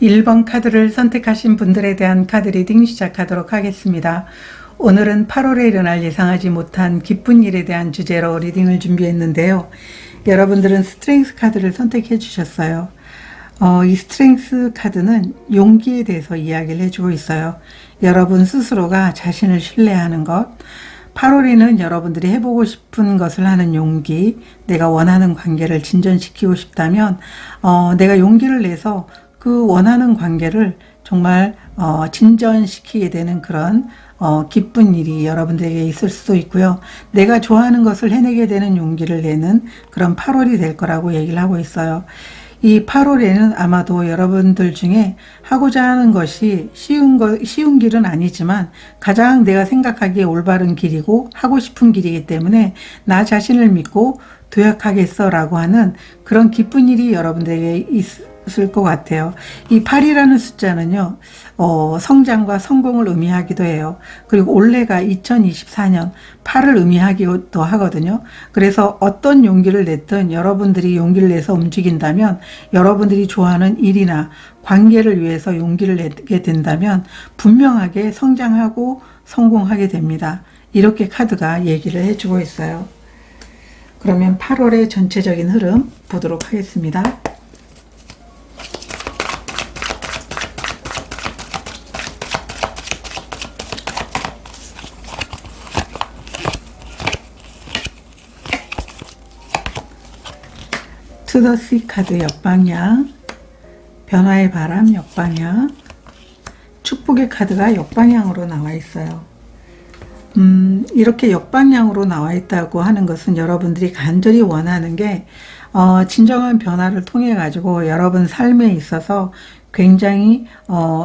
1번 카드를 선택하신 분들에 대한 카드 리딩 시작하도록 하겠습니다. 오늘은 8월에 일어날 예상하지 못한 기쁜 일에 대한 주제로 리딩을 준비했는데요. 여러분들은 스트렝스 카드를 선택해 주셨어요. 이 스트렝스 카드는 용기에 대해서 이야기를 해주고 있어요. 여러분 스스로가 자신을 신뢰하는 것, 8월에는 여러분들이 해보고 싶은 것을 하는 용기, 내가 원하는 관계를 진전시키고 싶다면 내가 용기를 내서 그 원하는 관계를 정말 진전시키게 되는 그런 기쁜 일이 여러분들에게 있을 수도 있고요. 내가 좋아하는 것을 해내게 되는 용기를 내는 그런 8월이 될 거라고 얘기를 하고 있어요. 이 8월에는 아마도 여러분들 중에 하고자 하는 것이 쉬운 길은 아니지만 가장 내가 생각하기에 올바른 길이고 하고 싶은 길이기 때문에 나 자신을 믿고 도약하겠어 라고 하는 그런 기쁜 일이 여러분들에게 있을 것 같아요. 이 8이라는 숫자는요, 성장과 성공을 의미하기도 해요. 그리고 올해가 2024년 8을 의미하기도 하거든요. 그래서 어떤 용기를 냈든 여러분들이 용기를 내서 움직인다면 여러분들이 좋아하는 일이나 관계를 위해서 용기를 내게 된다면 분명하게 성장하고 성공하게 됩니다. 이렇게 카드가 얘기를 해주고 있어요. 그러면 8월의 전체적인 흐름 보도록 하겠습니다. 투더시 카드 역방향, 변화의 바람 역방향, 축복의 카드가 역방향으로 나와 있어요. 이렇게 역방향으로 나와 있다고 하는 것은 여러분들이 간절히 원하는 게 진정한 변화를 통해 가지고 여러분 삶에 있어서 굉장히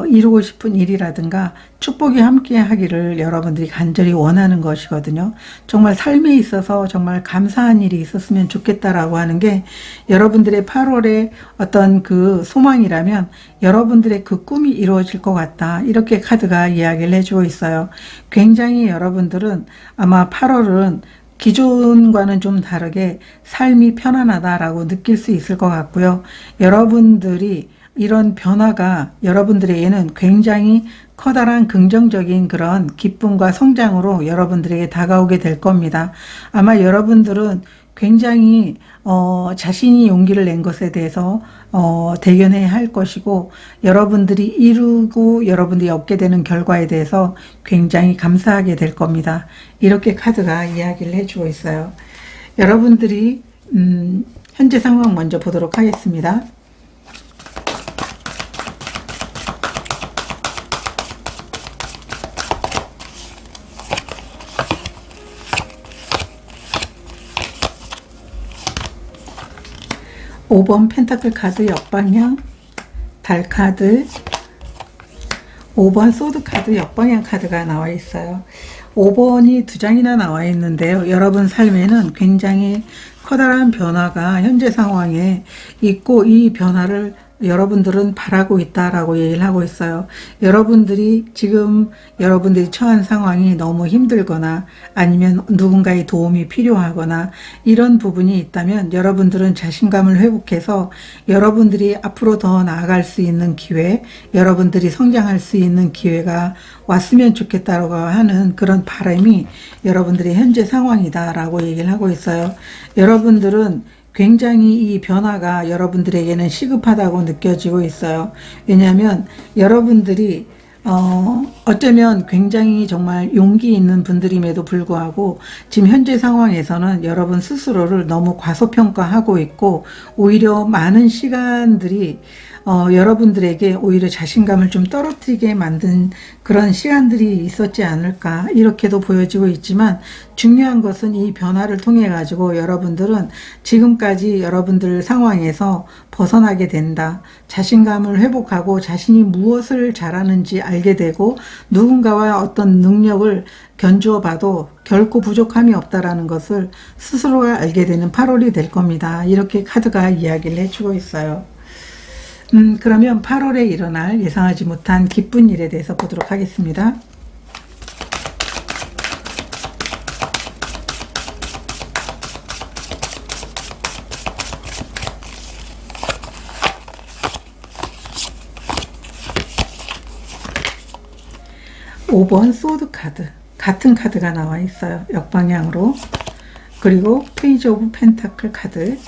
이루고 싶은 일이라든가 축복이 함께 하기를 여러분들이 간절히 원하는 것이거든요. 정말 삶에 있어서 정말 감사한 일이 있었으면 좋겠다라고 하는 게 여러분들의 8월의 어떤 그 소망이라면 여러분들의 그 꿈이 이루어질 것 같다. 이렇게 카드가 이야기를 해주고 있어요. 굉장히 여러분들은 아마 8월은 기존과는 좀 다르게 삶이 편안하다라고 느낄 수 있을 것 같고요. 여러분들이 이런 변화가 여러분들에게는 굉장히 커다란 긍정적인 그런 기쁨과 성장으로 여러분들에게 다가오게 될 겁니다. 아마 여러분들은 굉장히 자신이 용기를 낸 것에 대해서 대견해야 할 것이고 여러분들이 이루고 여러분들이 얻게 되는 결과에 대해서 굉장히 감사하게 될 겁니다. 이렇게 카드가 이야기를 해주고 있어요. 여러분들이 현재 상황 먼저 보도록 하겠습니다. (5번) 펜타클 카드 역방향, 달 카드, (5번) 소드 카드 역방향 카드가 나와 있어요. 5번이 2장이나 나와 있는데요. 여러분 삶에는 굉장히 커다란 변화가 현재 상황에 있고 이 변화를 여러분들은 바라고 있다라고 얘기를 하고 있어요. 여러분들이 지금 여러분들이 처한 상황이 너무 힘들거나 아니면 누군가의 도움이 필요하거나 이런 부분이 있다면 여러분들은 자신감을 회복해서 여러분들이 앞으로 더 나아갈 수 있는 기회, 여러분들이 성장할 수 있는 기회가 왔으면 좋겠다라고 하는 그런 바람이 여러분들의 현재 상황이다라고 얘기를 하고 있어요. 여러분들은 굉장히 이 변화가 여러분들에게는 시급하다고 느껴지고 있어요. 왜냐하면 여러분들이 어쩌면 굉장히 정말 용기 있는 분들임에도 불구하고 지금 현재 상황에서는 여러분 스스로를 너무 과소평가하고 있고 오히려 많은 시간들이 여러분들에게 오히려 자신감을 좀 떨어뜨리게 만든 그런 시간들이 있었지 않을까 이렇게도 보여지고 있지만 중요한 것은 이 변화를 통해 가지고 여러분들은 지금까지 여러분들 상황에서 벗어나게 된다. 자신감을 회복하고 자신이 무엇을 잘하는지 알게 되고 누군가와 어떤 능력을 견주어 봐도 결코 부족함이 없다라는 것을 스스로가 알게 되는 8월이 될 겁니다. 이렇게 카드가 이야기를 해주고 있어요. 그러면 8월에 일어날 예상하지 못한 기쁜 일에 대해서 보도록 하겠습니다. 5번 소드 카드, 같은 카드가 나와 있어요. 역방향으로. 그리고 페이지 오브 펜타클 카드,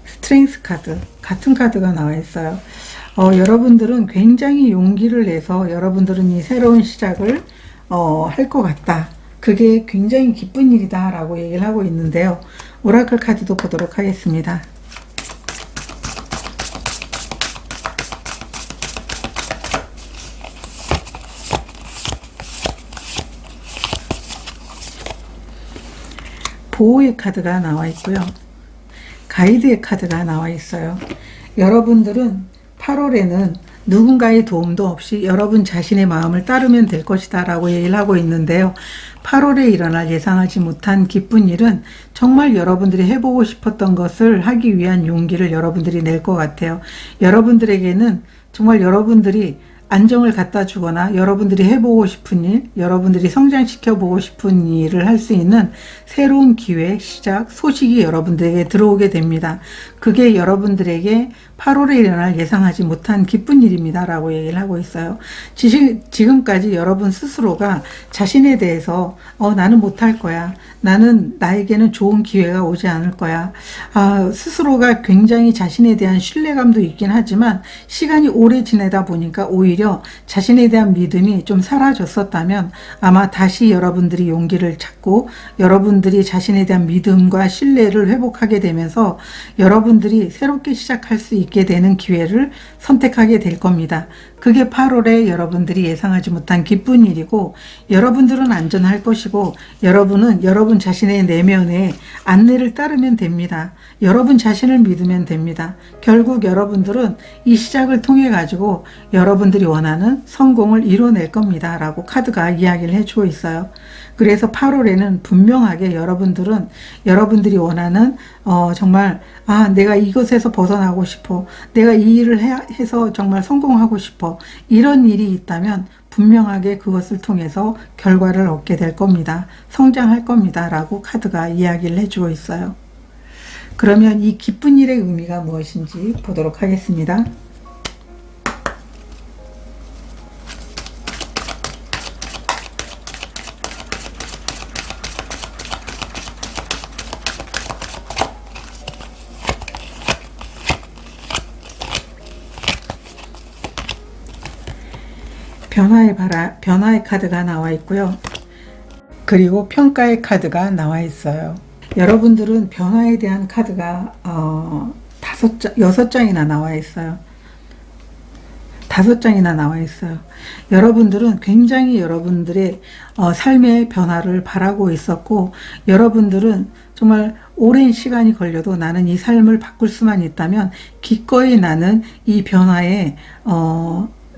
스트렝스 카드, 같은 카드가 나와 있어요. 여러분들은 굉장히 용기를 내서 여러분들은 이 새로운 시작을 할 것 같다. 그게 굉장히 기쁜 일이다 라고 얘기를 하고 있는데요. 오라클 카드도 보도록 하겠습니다. 보호의 카드가 나와 있고요. 가이드의 카드가 나와 있어요. 여러분들은 8월에는 누군가의 도움도 없이 여러분 자신의 마음을 따르면 될 것이다 라고 얘기를 하고 있는데요. 8월에 일어날 예상하지 못한 기쁜 일은 정말 여러분들이 해보고 싶었던 것을 하기 위한 용기를 여러분들이 낼 것 같아요. 여러분들에게는 정말 여러분들이 안정을 갖다 주거나 여러분들이 해보고 싶은 일, 여러분들이 성장시켜 보고 싶은 일을 할 수 있는 새로운 기회, 시작, 소식이 여러분들에게 들어오게 됩니다. 그게 여러분들에게 8월에 일어날 예상하지 못한 기쁜 일입니다 라고 얘기를 하고 있어요. 지금까지 여러분 스스로가 자신에 대해서 나는 못할 거야, 나에게는 좋은 기회가 오지 않을 거야, 스스로가 굉장히 자신에 대한 신뢰감도 있긴 하지만 시간이 오래 지내다 보니까 오히려 자신에 대한 믿음이 좀 사라졌었다면 아마 다시 여러분들이 용기를 찾고 여러분들이 자신에 대한 믿음과 신뢰를 회복하게 되면서 여러분들이 새롭게 시작할 수 있게 되는 기회를 선택하게 될 겁니다. 그게 8월에 여러분들이 예상하지 못한 기쁜 일이고, 여러분들은 안전할 것이고 여러분은 여러분 자신의 내면의 안내를 따르면 됩니다. 여러분 자신을 믿으면 됩니다. 결국 여러분들은 이 시작을 통해 가지고 여러분들이 원하는 성공을 이뤄낼 겁니다 라고 카드가 이야기를 해주고 있어요. 그래서 8월에는 분명하게 여러분들은 여러분들이 원하는 정말 내가 이것에서 벗어나고 싶어, 내가 이 일을 해서 정말 성공하고 싶어, 이런 일이 있다면 분명하게 그것을 통해서 결과를 얻게 될 겁니다. 성장할 겁니다 라고 카드가 이야기를 해주고 있어요. 그러면 이 기쁜 일의 의미가 무엇인지 보도록 하겠습니다. 변화의 카드가 나와 있고요. 그리고 평가의 카드가 나와 있어요. 여러분들은 변화에 대한 카드가 6장이나 나와 있어요. 5장이나 나와 있어요. 여러분들은 굉장히 여러분들의 삶의 변화를 바라고 있었고, 여러분들은 정말 오랜 시간이 걸려도 나는 이 삶을 바꿀 수만 있다면 기꺼이 나는 이 변화에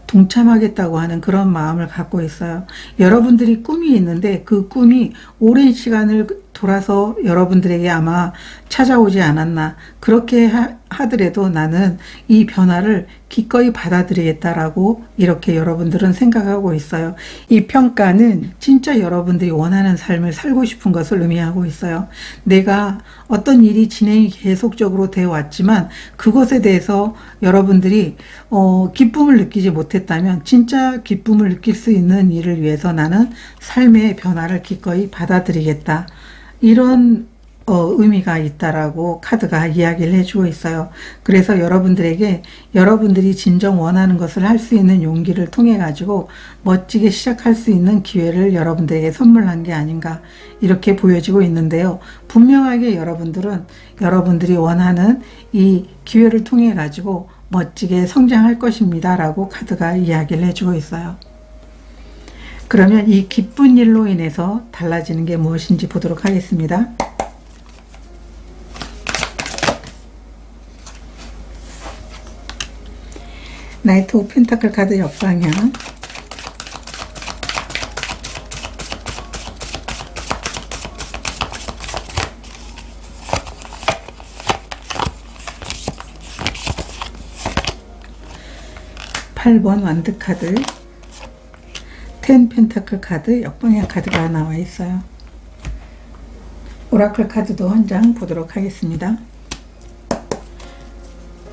동참하겠다고 하는 그런 마음을 갖고 있어요. 여러분들이 꿈이 있는데 그 꿈이 오랜 시간을 돌아서 여러분들에게 아마 찾아오지 않았나. 그렇게 하더라도 나는 이 변화를 기꺼이 받아들이겠다라고 이렇게 여러분들은 생각하고 있어요. 이 평가는 진짜 여러분들이 원하는 삶을 살고 싶은 것을 의미하고 있어요. 내가 어떤 일이 진행이 계속적으로 되어 왔지만 그것에 대해서 여러분들이 기쁨을 느끼지 못했다면 진짜 기쁨을 느낄 수 있는 일을 위해서 나는 삶의 변화를 기꺼이 받아들이겠다. 이런 의미가 있다라고 카드가 이야기를 해주고 있어요. 그래서 여러분들에게 여러분들이 진정 원하는 것을 할 수 있는 용기를 통해 가지고 멋지게 시작할 수 있는 기회를 여러분들에게 선물한 게 아닌가 이렇게 보여지고 있는데요. 분명하게 여러분들은 여러분들이 원하는 이 기회를 통해 가지고 멋지게 성장할 것입니다 라고 카드가 이야기를 해주고 있어요. 그러면 이 기쁜 일로 인해서 달라지는 게 무엇인지 보도록 하겠습니다. 나이트 오브 펜타클 카드 역방향, (8번) 완드 카드, 10 펜타클 카드 역방향 카드가 나와 있어요. 오라클 카드도 한 장 보도록 하겠습니다.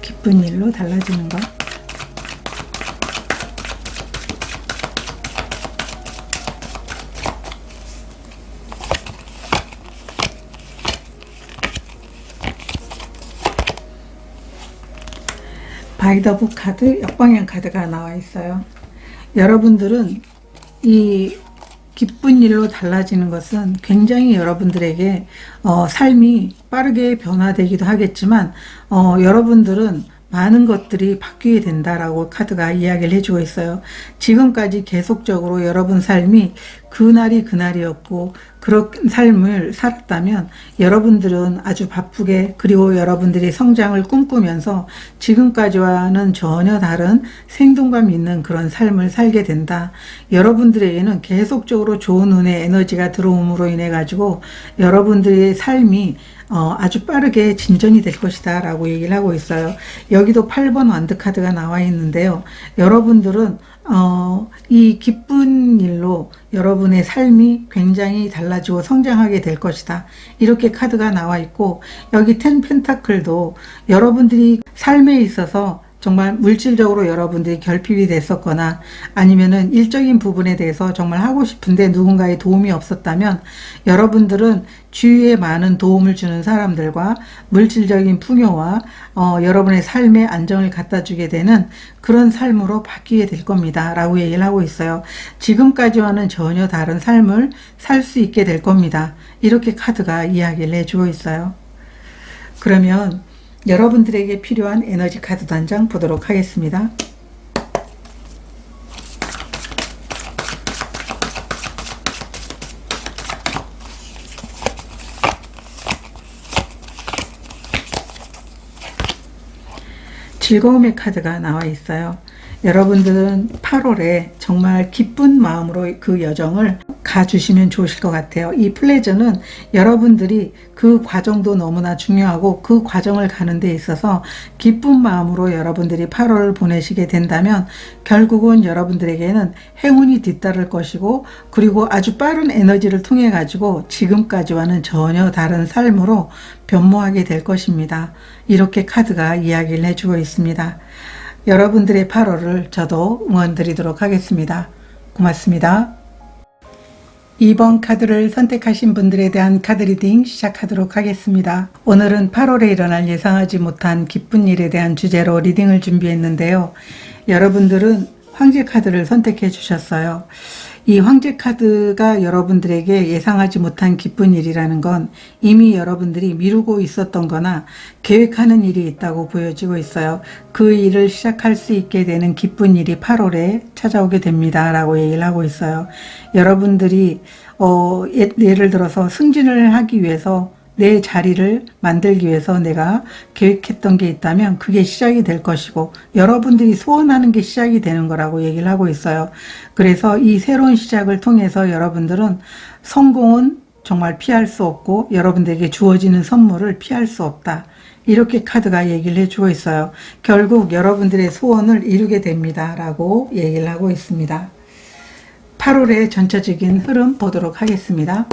기쁜 일로 달라지는 것. 바이더북 카드, 역방향 카드가 나와 있어요. 여러분들은 이 기쁜 일로 달라지는 것은 굉장히 여러분들에게 삶이 빠르게 변화되기도 하겠지만 여러분들은 많은 것들이 바뀌게 된다라고 카드가 이야기를 해주고 있어요. 지금까지 계속적으로 여러분 삶이 그날이 그날이었고 그런 삶을 살았다면 여러분들은 아주 바쁘게, 그리고 여러분들이 성장을 꿈꾸면서 지금까지와는 전혀 다른 생동감 있는 그런 삶을 살게 된다. 여러분들에게는 계속적으로 좋은 운의 에너지가 들어옴으로 인해 가지고 여러분들의 삶이 아주 빠르게 진전이 될 것이다 라고 얘기를 하고 있어요. 여기도 8번 완드 카드가 나와 있는데요. 여러분들은 이 기쁜 일로 여러분의 삶이 굉장히 달라지고 성장하게 될 것이다. 이렇게 카드가 나와 있고, 여기 10 펜타클도 여러분들이 삶에 있어서 정말 물질적으로 여러분들이 결핍이 됐었거나 아니면은 일적인 부분에 대해서 정말 하고 싶은데 누군가의 도움이 없었다면 여러분들은 주위에 많은 도움을 주는 사람들과 물질적인 풍요와 여러분의 삶의 안정을 갖다 주게 되는 그런 삶으로 바뀌게 될 겁니다 라고 얘기를 하고 있어요. 지금까지와는 전혀 다른 삶을 살 수 있게 될 겁니다. 이렇게 카드가 이야기를 해주고 있어요. 그러면 여러분들에게 필요한 에너지 카드 단장 보도록 하겠습니다. 즐거움의 카드가 나와 있어요. 여러분들은 8월에 정말 기쁜 마음으로 그 여정을 가주시면 좋으실 것 같아요. 이 플레저는 여러분들이 그 과정도 너무나 중요하고 그 과정을 가는 데 있어서 기쁜 마음으로 여러분들이 8월을 보내시게 된다면 결국은 여러분들에게는 행운이 뒤따를 것이고, 그리고 아주 빠른 에너지를 통해 가지고 지금까지와는 전혀 다른 삶으로 변모하게 될 것입니다. 이렇게 카드가 이야기를 해주고 있습니다. 여러분들의 8월을 저도 응원드리도록 하겠습니다. 고맙습니다. 2번 카드를 선택하신 분들에 대한 카드 리딩 시작하도록 하겠습니다. 오늘은 8월에 일어날 예상하지 못한 기쁜 일에 대한 주제로 리딩을 준비했는데요. 여러분들은 황제 카드를 선택해 주셨어요. 이 황제 카드가 여러분들에게 예상하지 못한 기쁜 일이라는 건 이미 여러분들이 미루고 있었던 거나 계획하는 일이 있다고 보여지고 있어요. 그 일을 시작할 수 있게 되는 기쁜 일이 8월에 찾아오게 됩니다 라고 얘기를 하고 있어요. 여러분들이 예를 들어서 승진을 하기 위해서 내 자리를 만들기 위해서 내가 계획했던 게 있다면 그게 시작이 될 것이고, 여러분들이 소원하는 게 시작이 되는 거라고 얘기를 하고 있어요. 그래서 이 새로운 시작을 통해서 여러분들은 성공은 정말 피할 수 없고 여러분들에게 주어지는 선물을 피할 수 없다. 이렇게 카드가 얘기를 해주고 있어요. 결국 여러분들의 소원을 이루게 됩니다 라고 얘기를 하고 있습니다. 8월의 전체적인 흐름 보도록 하겠습니다.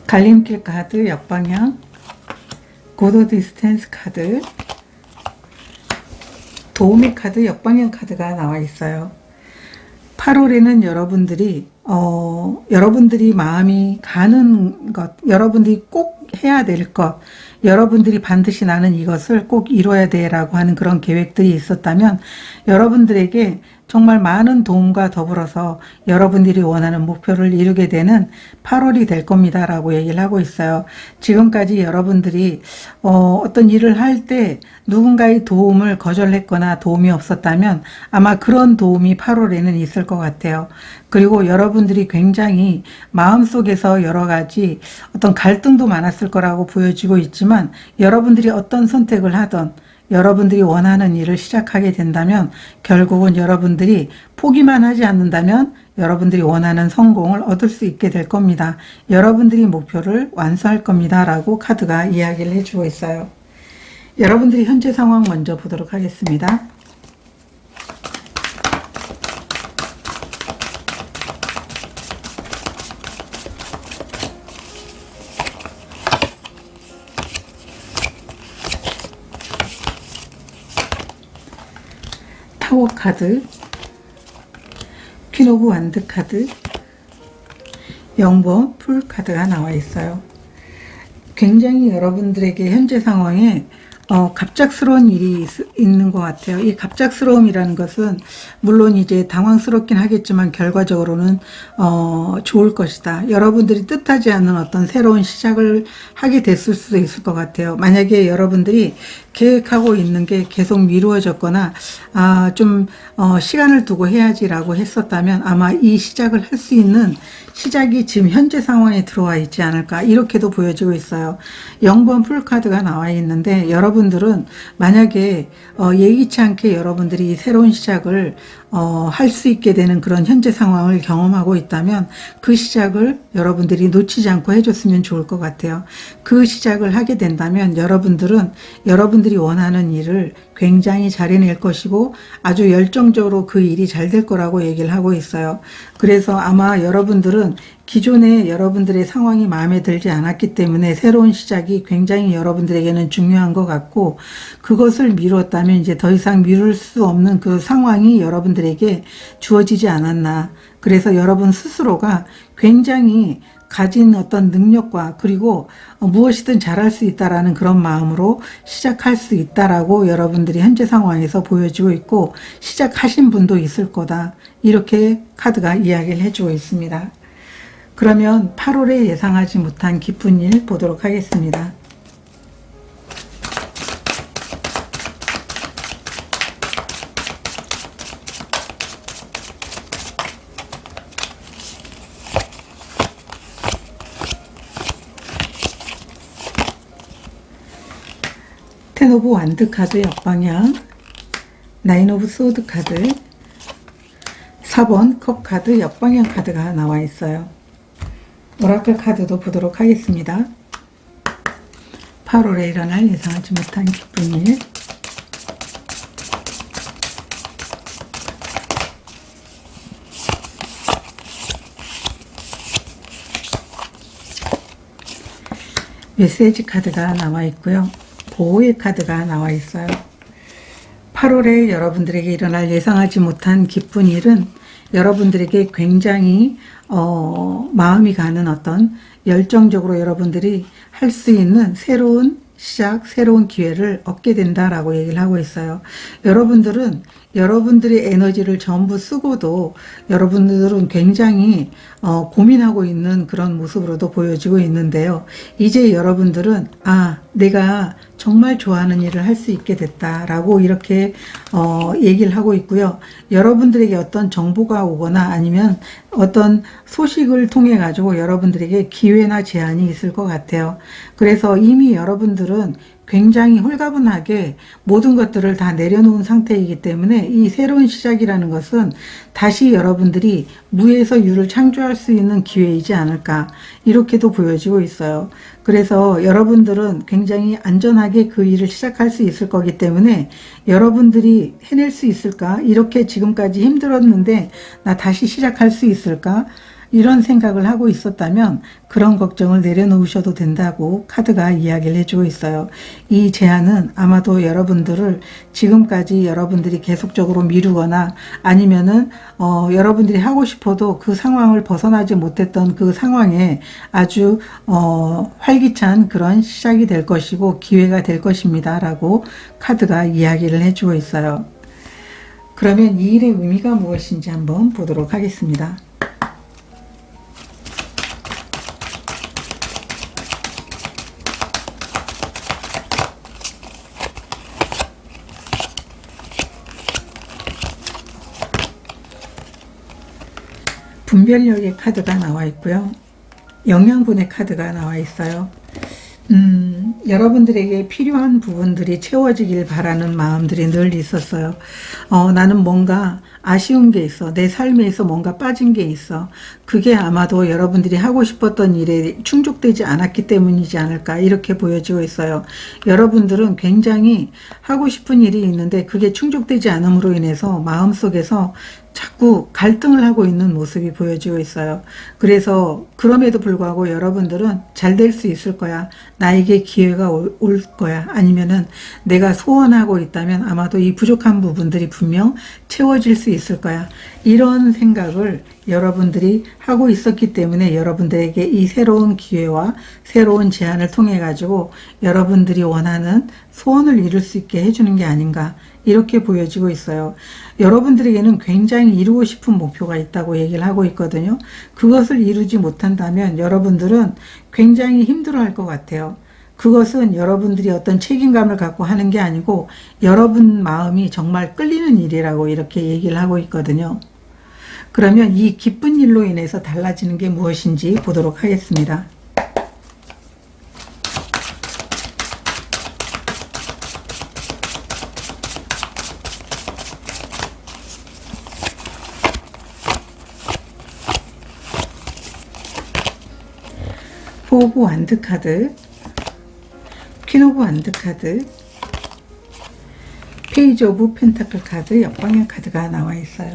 갈림길 카드 역방향, 고도 디스텐스 카드, 도우미 카드 역방향 카드가 나와 있어요. 8월에는 여러분들이 마음이 가는 것, 여러분들이 꼭 해야 될 것, 여러분들이 반드시 나는 이것을 꼭 이뤄야 돼 라고 하는 그런 계획들이 있었다면 여러분들에게 정말 많은 도움과 더불어서 여러분들이 원하는 목표를 이루게 되는 8월이 될 겁니다 라고 얘기를 하고 있어요. 지금까지 여러분들이 어떤 일을 할 때 누군가의 도움을 거절했거나 도움이 없었다면 아마 그런 도움이 8월에는 있을 것 같아요. 그리고 여러분들이 굉장히 마음속에서 여러 가지 어떤 갈등도 많았을 거라고 보여지고 있지만, 여러분들이 어떤 선택을 하던 여러분들이 원하는 일을 시작하게 된다면 결국은 여러분들이 포기만 하지 않는다면 여러분들이 원하는 성공을 얻을 수 있게 될 겁니다. 여러분들이 목표를 완수할 겁니다 라고 카드가 이야기를 해주고 있어요. 여러분들이 현재 상황 먼저 보도록 하겠습니다. 타워 카드, 퀸 오브 완드 카드, 0번 풀 카드가 나와 있어요. 굉장히 여러분들에게 현재 상황에 갑작스러운 일이 있는 것 같아요. 이 갑작스러움이라는 것은 물론 이제 당황스럽긴 하겠지만 결과적으로는 좋을 것이다. 여러분들이 뜻하지 않는 어떤 새로운 시작을 하게 됐을 수도 있을 것 같아요. 만약에 여러분들이 계획하고 있는 게 계속 미루어졌거나 좀 시간을 두고 해야지라고 했었다면 아마 이 시작을 할 수 있는 시작이 지금 현재 상황에 들어와 있지 않을까 이렇게도 보여지고 있어요. 0번 풀카드가 나와 있는데 여러분들은 만약에 예기치 않게 여러분들이 새로운 시작을 할 수 있게 되는 그런 현재 상황을 경험하고 있다면 그 시작을 여러분들이 놓치지 않고 해줬으면 좋을 것 같아요. 그 시작을 하게 된다면 여러분들은 여러분들이 원하는 일을 굉장히 잘 해낼 것이고 아주 열정적으로 그 일이 잘 될 거라고 얘기를 하고 있어요. 그래서 아마 여러분들은 기존에 여러분들의 상황이 마음에 들지 않았기 때문에 새로운 시작이 굉장히 여러분들에게는 중요한 것 같고 그것을 미뤘다면 이제 더 이상 미룰 수 없는 그 상황이 여러분들에게 주어지지 않았나. 그래서 여러분 스스로가 굉장히 가진 어떤 능력과 그리고 무엇이든 잘할 수 있다라는 그런 마음으로 시작할 수 있다라고 여러분들이 현재 상황에서 보여지고 있고 시작하신 분도 있을 거다. 이렇게 카드가 이야기를 해주고 있습니다. 그러면 8월에 예상하지 못한 기쁜 일 보도록 하겠습니다. 텐 오브 완드 카드 역방향, 9 오브 소드 카드, 4번 컵 카드 역방향 카드가 나와 있어요. 오라클 카드도 보도록 하겠습니다. 8월에 일어날 예상하지 못한 기쁜 일, 메시지 카드가 나와 있고요. 보호의 카드가 나와 있어요. 8월에 여러분들에게 일어날 예상하지 못한 기쁜 일은 여러분들에게 굉장히 마음이 가는 어떤 열정적으로 여러분들이 할 수 있는 새로운 시작, 새로운 기회를 얻게 된다라고 얘기를 하고 있어요. 여러분들은 여러분들의 에너지를 전부 쓰고도 여러분들은 굉장히 고민하고 있는 그런 모습으로도 보여지고 있는데요. 이제 여러분들은 내가 정말 좋아하는 일을 할 수 있게 됐다라고 이렇게 얘기를 하고 있고요. 여러분들에게 어떤 정보가 오거나 아니면 어떤 소식을 통해 가지고 여러분들에게 기회나 제안이 있을 것 같아요. 그래서 이미 여러분들은 굉장히 홀가분하게 모든 것들을 다 내려놓은 상태이기 때문에 이 새로운 시작이라는 것은 다시 여러분들이 무에서 유를 창조할 수 있는 기회이지 않을까 이렇게도 보여지고 있어요. 그래서 여러분들은 굉장히 안전하게 그 일을 시작할 수 있을 거기 때문에 여러분들이 해낼 수 있을까? 이렇게 지금까지 힘들었는데 나 다시 시작할 수 있을까? 이런 생각을 하고 있었다면 그런 걱정을 내려놓으셔도 된다고 카드가 이야기를 해주고 있어요. 이 제안은 아마도 여러분들을 지금까지 여러분들이 계속적으로 미루거나 아니면은 여러분들이 하고 싶어도 그 상황을 벗어나지 못했던 그 상황에 아주 활기찬 그런 시작이 될 것이고 기회가 될 것입니다 라고 카드가 이야기를 해주고 있어요. 그러면 이 일의 의미가 무엇인지 한번 보도록 하겠습니다. 분별력의 카드가 나와 있고요. 영양분의 카드가 나와 있어요. 여러분들에게 필요한 부분들이 채워지길 바라는 마음들이 늘 있었어요. 나는 뭔가 아쉬운 게 있어. 내 삶에서 뭔가 빠진 게 있어. 그게 아마도 여러분들이 하고 싶었던 일에 충족되지 않았기 때문이지 않을까 이렇게 보여지고 있어요. 여러분들은 굉장히 하고 싶은 일이 있는데 그게 충족되지 않음으로 인해서 마음속에서 자꾸 갈등을 하고 있는 모습이 보여지고 있어요. 그래서 그럼에도 불구하고 여러분들은 잘 될 수 있을 거야. 나에게 기회가 올 거야. 아니면은 내가 소원하고 있다면 아마도 이 부족한 부분들이 분명 채워질 수 있을 거야. 이런 생각을 여러분들이 하고 있었기 때문에 여러분들에게 이 새로운 기회와 새로운 제안을 통해 가지고 여러분들이 원하는 소원을 이룰 수 있게 해주는 게 아닌가, 이렇게 보여지고 있어요. 여러분들에게는 굉장히 이루고 싶은 목표가 있다고 얘기를 하고 있거든요. 그것을 이루지 못한다면 여러분들은 굉장히 힘들어할 것 같아요. 그것은 여러분들이 어떤 책임감을 갖고 하는 게 아니고 여러분 마음이 정말 끌리는 일이라고 이렇게 얘기를 하고 있거든요. 그러면 이 기쁜 일로 인해서 달라지는 게 무엇인지 보도록 하겠습니다. 포 오브 완드 카드, 퀸 오브 완드 카드, 페이지 오브 펜타클 카드, 역방향 카드가 나와 있어요.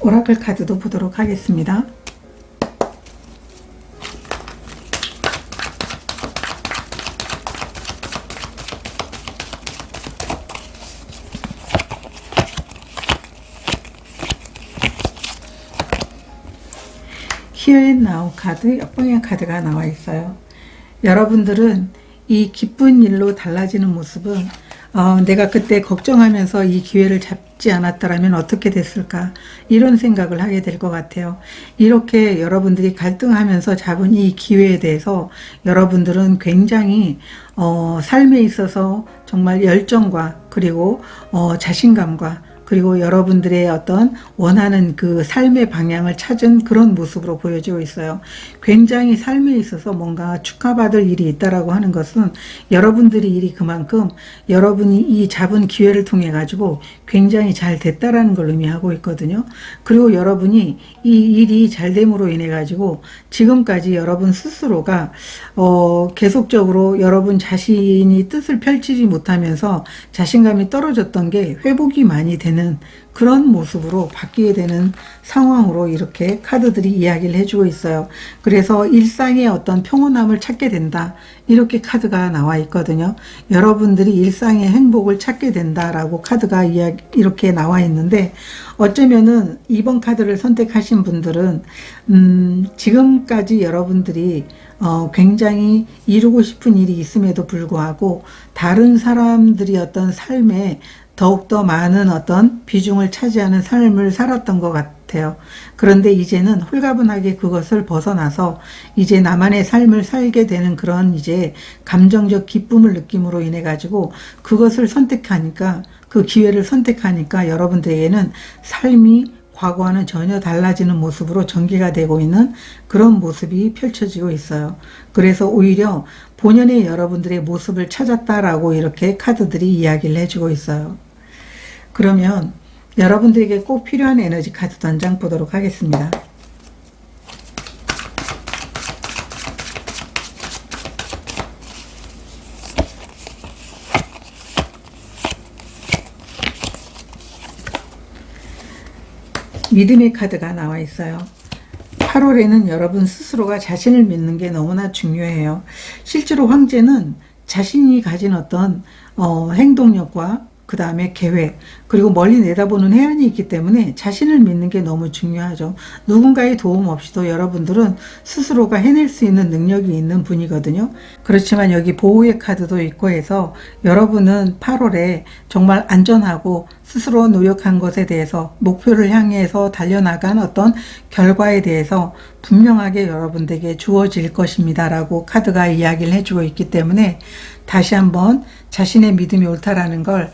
오라클 카드도 보도록 하겠습니다. Here and Now 카드, 역방향 카드가 나와 있어요. 여러분들은 이 기쁜 일로 달라지는 모습은 내가 그때 걱정하면서 이 기회를 잡지 않았더라면 어떻게 됐을까, 이런 생각을 하게 될 것 같아요. 이렇게 여러분들이 갈등하면서 잡은 이 기회에 대해서 여러분들은 굉장히 삶에 있어서 정말 열정과 그리고 자신감과 그리고 여러분들의 어떤 원하는 그 삶의 방향을 찾은 그런 모습으로 보여지고 있어요. 굉장히 삶에 있어서 뭔가 축하받을 일이 있다라고 하는 것은 여러분들이 일이 그만큼 여러분이 이 잡은 기회를 통해 가지고 굉장히 잘 됐다라는 걸 의미하고 있거든요. 그리고 여러분이 이 일이 잘 됨으로 인해 가지고 지금까지 여러분 스스로가 계속적으로 여러분 자신이 뜻을 펼치지 못하면서 자신감이 떨어졌던 게 회복이 많이 되는 그런 모습으로 바뀌게 되는 상황으로 이렇게 카드들이 이야기를 해주고 있어요. 그래서 일상의 어떤 평온함을 찾게 된다, 이렇게 카드가 나와 있거든요. 여러분들이 일상의 행복을 찾게 된다라고 카드가 이렇게 나와 있는데, 어쩌면은 이번 카드를 선택하신 분들은 지금까지 여러분들이 굉장히 이루고 싶은 일이 있음에도 불구하고 다른 사람들이 어떤 삶에 더욱더 많은 어떤 비중을 차지하는 삶을 살았던 것 같아요. 그런데 이제는 홀가분하게 그것을 벗어나서 이제 나만의 삶을 살게 되는 그런 이제 감정적 기쁨을 느낌으로 인해 가지고 그것을 선택하니까, 그 기회를 선택하니까 여러분들에게는 삶이 과거와는 전혀 달라지는 모습으로 전개가 되고 있는 그런 모습이 펼쳐지고 있어요. 그래서 오히려 본연의 여러분들의 모습을 찾았다라고 이렇게 카드들이 이야기를 해주고 있어요. 그러면 여러분들에게 꼭 필요한 에너지 카드 던장 보도록 하겠습니다. 믿음의 카드가 나와 있어요. 8월에는 여러분 스스로가 자신을 믿는 게 너무나 중요해요. 실제로 황제는 자신이 가진 어떤 행동력과 그 다음에 계획, 그리고 멀리 내다보는 해안이 있기 때문에 자신을 믿는 게 너무 중요하죠. 누군가의 도움 없이도 여러분들은 스스로가 해낼 수 있는 능력이 있는 분이거든요. 그렇지만 여기 보호의 카드도 있고 해서 여러분은 8월에 정말 안전하고 스스로 노력한 것에 대해서 목표를 향해서 달려나간 어떤 결과에 대해서 분명하게 여러분들에게 주어질 것입니다 라고 카드가 이야기를 해주고 있기 때문에 다시 한번 자신의 믿음이 옳다라는 걸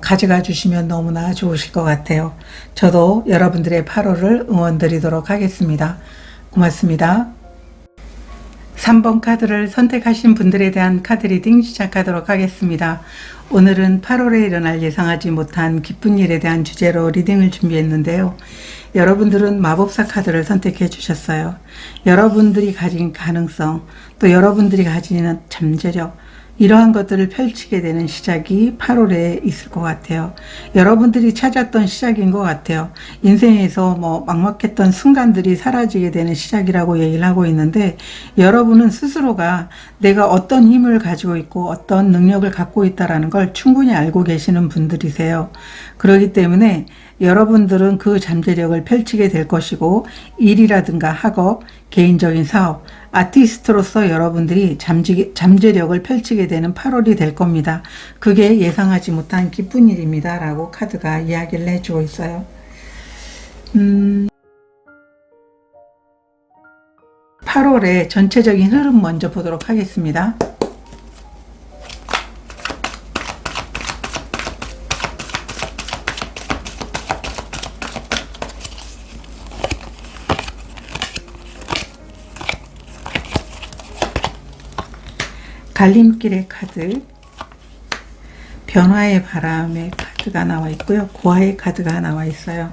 가져가 주시면 너무나 좋으실 것 같아요. 저도 여러분들의 8월을 응원 드리도록 하겠습니다. 고맙습니다. 3번 카드를 선택하신 분들에 대한 카드 리딩 시작하도록 하겠습니다. 오늘은 8월에 일어날 예상하지 못한 기쁜 일에 대한 주제로 리딩을 준비했는데요. 여러분들은 마법사 카드를 선택해 주셨어요. 여러분들이 가진 가능성, 또 여러분들이 가지는 잠재력, 이러한 것들을 펼치게 되는 시작이 8월에 있을 것 같아요. 여러분들이 찾았던 시작인 것 같아요. 인생에서 뭐 막막했던 순간들이 사라지게 되는 시작이라고 얘기를 하고 있는데, 여러분은 스스로가 내가 어떤 힘을 가지고 있고 어떤 능력을 갖고 있다는 걸 충분히 알고 계시는 분들이세요. 그렇기 때문에 여러분들은 그 잠재력을 펼치게 될 것이고, 일이라든가 학업, 개인적인 사업, 아티스트로서 여러분들이 잠재력을 펼치게 되는 8월이 될 겁니다. 그게 예상하지 못한 기쁜 일입니다 라고 카드가 이야기를 해주고 있어요. 8월의 전체적인 흐름 먼저 보도록 하겠습니다. 갈림길의 카드, 변화의 바람의 카드가 나와 있고요. 고아의 카드가 나와 있어요.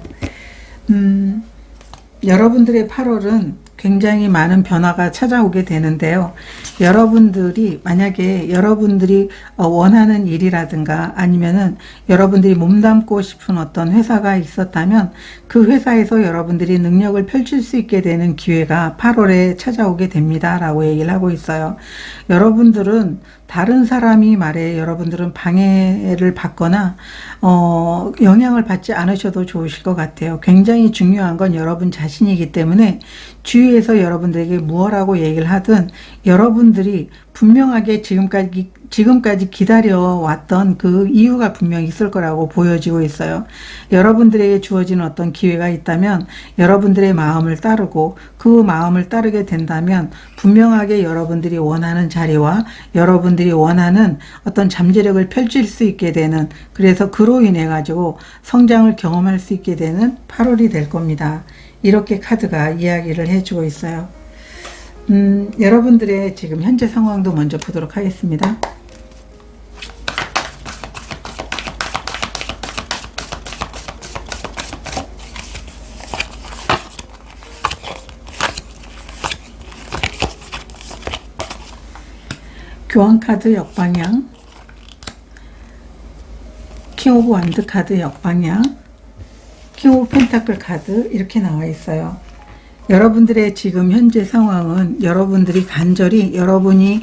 여러분들의 8월은 굉장히 많은 변화가 찾아오게 되는데요. 여러분들이 만약에 여러분들이 원하는 일이라든가 아니면은 여러분들이 몸담고 싶은 어떤 회사가 있었다면 그 회사에서 여러분들이 능력을 펼칠 수 있게 되는 기회가 8월에 찾아오게 됩니다 라고 얘기를 하고 있어요. 여러분들은 다른 사람이 말에 여러분들은 방해를 받거나 영향을 받지 않으셔도 좋으실 것 같아요. 굉장히 중요한 건 여러분 자신이기 때문에 주위에서 여러분들에게 무엇라고 얘기를 하든 여러분들이 분명하게 지금까지 기다려왔던 그 이유가 분명히 있을 거라고 보여지고 있어요. 여러분들에게 주어지는 어떤 기회가 있다면 여러분들의 마음을 따르고 그 마음을 따르게 된다면 분명하게 여러분들이 원하는 자리와 여러분들이 원하는 어떤 잠재력을 펼칠 수 있게 되는, 그래서 그로 인해 가지고 성장을 경험할 수 있게 되는 8월이 될 겁니다. 이렇게 카드가 이야기를 해주고 있어요. 여러분들의 지금 현재 상황도 먼저 보도록 하겠습니다. 교환카드 역방향, 킹 오브 완드 카드 역방향, 킹 오브 펜타클 카드 이렇게 나와 있어요. 여러분들의 지금 현재 상황은 여러분들이 간절히 여러분이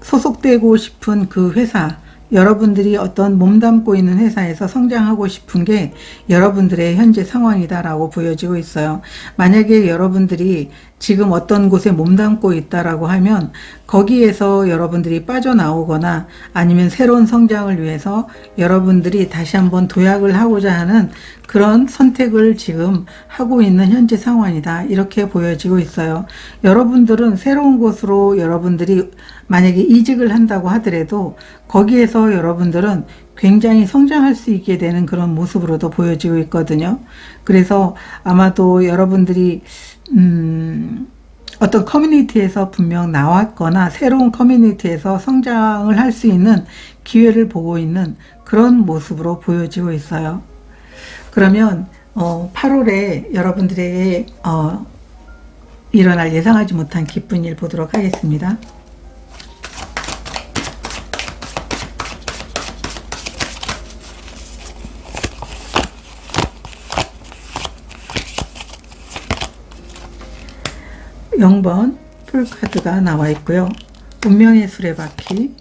소속되고 싶은 그 회사, 여러분들이 어떤 몸담고 있는 회사에서 성장하고 싶은 게 여러분들의 현재 상황이다라고 보여지고 있어요. 만약에 여러분들이 지금 어떤 곳에 몸담고 있다라고 하면 거기에서 여러분들이 빠져나오거나 아니면 새로운 성장을 위해서 여러분들이 다시 한번 도약을 하고자 하는 그런 선택을 지금 하고 있는 현재 상황이다, 이렇게 보여지고 있어요. 여러분들은 새로운 곳으로 여러분들이 만약에 이직을 한다고 하더라도 거기에서 여러분들은 굉장히 성장할 수 있게 되는 그런 모습으로도 보여지고 있거든요. 그래서 아마도 여러분들이 어떤 커뮤니티에서 분명 나왔거나 새로운 커뮤니티에서 성장을 할 수 있는 기회를 보고 있는 그런 모습으로 보여지고 있어요. 그러면 8월에 여러분들에게 일어날 예상하지 못한 기쁜 일 보도록 하겠습니다. (0번) 풀카드가 나와 있고요. 운명의 수레바퀴,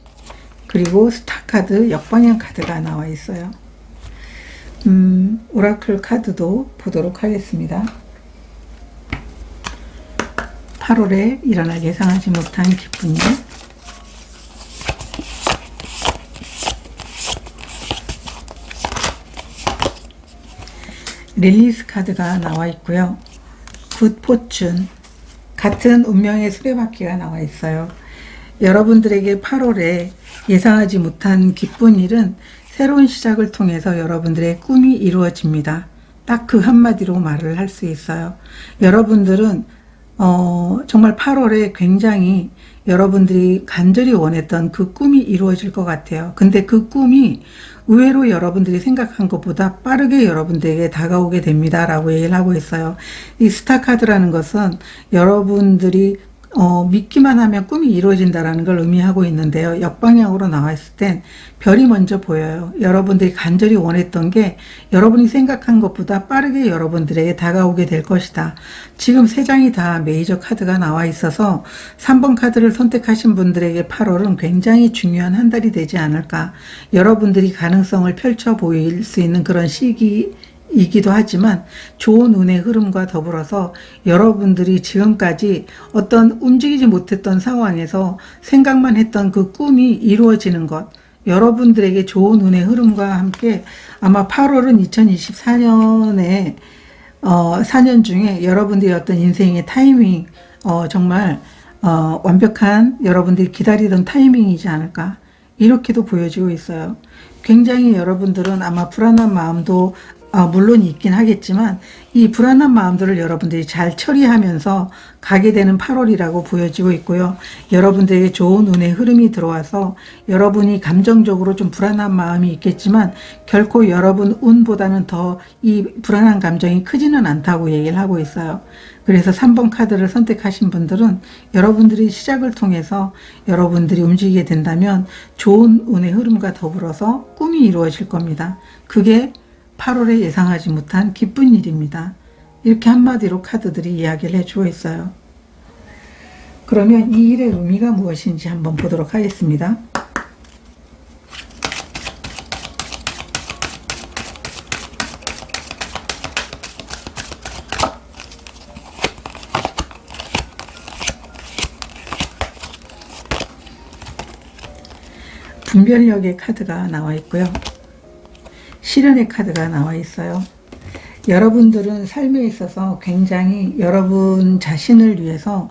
그리고 스타카드 역방향 카드가 나와 있어요. 오라클 카드도 보도록 하겠습니다. 8월에 일어날 예상하지 못한 기쁜 일, 릴리스 카드가 나와 있고요. 굿 포춘, 같은 운명의 수레바퀴가 나와 있어요. 여러분들에게 8월에 예상하지 못한 기쁜 일은 새로운 시작을 통해서 여러분들의 꿈이 이루어집니다. 딱 그 한마디로 말을 할 수 있어요. 여러분들은 정말 8월에 굉장히 여러분들이 간절히 원했던 그 꿈이 이루어질 것 같아요. 근데 그 꿈이 의외로 여러분들이 생각한 것보다 빠르게 여러분들에게 다가오게 됩니다 라고 얘기를 하고 있어요. 이 스타 카드라는 것은 여러분들이 믿기만 하면 꿈이 이루어진다라는 걸 의미하고 있는데요. 역방향으로 나와 있을 땐 별이 먼저 보여요. 여러분들이 간절히 원했던 게 여러분이 생각한 것보다 빠르게 여러분들에게 다가오게 될 것이다. 지금 3장이 다 메이저 카드가 나와 있어서 3번 카드를 선택하신 분들에게 8월은 굉장히 중요한 한 달이 되지 않을까. 여러분들이 가능성을 펼쳐 보일 수 있는 그런 시기이기도 하지만 좋은 운의 흐름과 더불어서 여러분들이 지금까지 어떤 움직이지 못했던 상황에서 생각만 했던 그 꿈이 이루어지는 것, 여러분들에게 좋은 운의 흐름과 함께 아마 8월은 2024년에 4년 중에 여러분들의 어떤 인생의 타이밍, 정말 완벽한 여러분들이 기다리던 타이밍이지 않을까, 이렇게도 보여지고 있어요. 굉장히 여러분들은 아마 불안한 마음도 물론 있긴 하겠지만 이 불안한 마음들을 여러분들이 잘 처리하면서 가게 되는 8월이라고 보여지고 있고요. 여러분들에게 좋은 운의 흐름이 들어와서 여러분이 감정적으로 좀 불안한 마음이 있겠지만 결코 여러분 운보다는 더 이 불안한 감정이 크지는 않다고 얘기를 하고 있어요. 그래서 3번 카드를 선택하신 분들은 여러분들이 시작을 통해서 여러분들이 움직이게 된다면 좋은 운의 흐름과 더불어서 꿈이 이루어질 겁니다. 그게 8월에 예상하지 못한 기쁜 일입니다. 이렇게 한마디로 카드들이 이야기를 해주고 있어요. 그러면 이 일의 의미가 무엇인지 한번 보도록 하겠습니다. 분별력의 카드가 나와 있고요. 실현의 카드가 나와 있어요. 여러분들은 삶에 있어서 굉장히 여러분 자신을 위해서